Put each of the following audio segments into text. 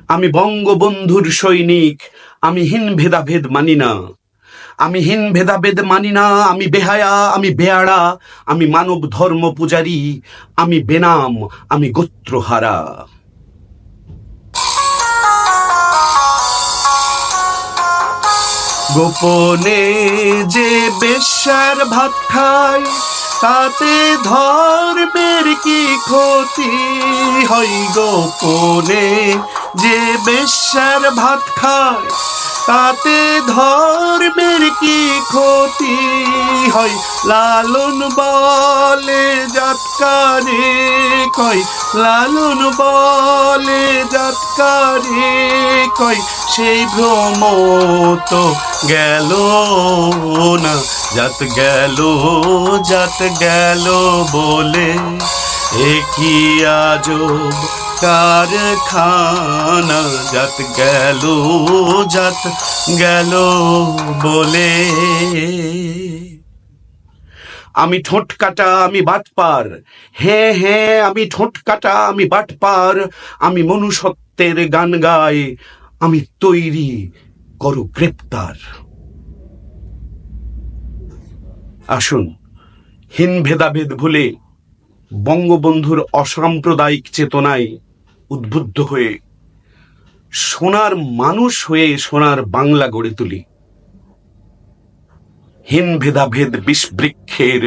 আমি বঙ্গবন্ধুর সৈনিক, আমি হীন ভেদাভেদ মানি না, আমি হীন ভেদাভেদ মানি না, আমি বেহায়া, আমি বেয়াড়া, আমি মানব ধর্ম পূজারী, আমি বেনাম, আমি গোত্রহারা। গোপনে যে বেশ্যার ভাত খায়, তাতে ধর্মের কি ক্ষতি হয়? গোপনে যে বেশ্যার ভাত খায়, তাতে ধর্মের কি ক্ষতি হয়? লালন বলে জাতকারে কয়, লালন বলে জাতকারে কয়, সেই ভ্রম তো গেল না, জাত গেল, জাত গেল বলে। একই আজব কারখানা, জাত গেল, জাত গেল বলে। আমি ঠোঁট কাটা, আমি বাটপার, হ্যাঁ হ্যাঁ আমি ঠোঁট কাটা, আমি বাটপার, আমি মনুষ্যত্বের গান গাই, আমি তৈরি করো গ্রেপ্তার। আসুন হীন ভেদাভেদ ভুলে বঙ্গবন্ধুর অসাম্প্রদায়িক চেতনায় উদ্বুদ্ধ হয়ে সোনার মানুষ হয়ে সোনার বাংলা গড়ে তুলি। হীন ভেদাভেদ বিষ বৃক্ষের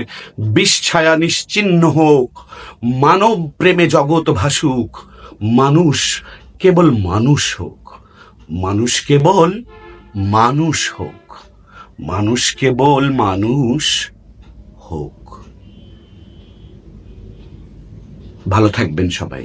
বিষ ছায়া নিশ্চিহ্ন হোক, মানব প্রেমে জগৎ ভাসুক, মানুষ কেবল মানুষ হোক, মানুষ কেবল মানুষ হোক, মানুষ কেবল মানুষ হোক। ভালো থাকবেন সবাই।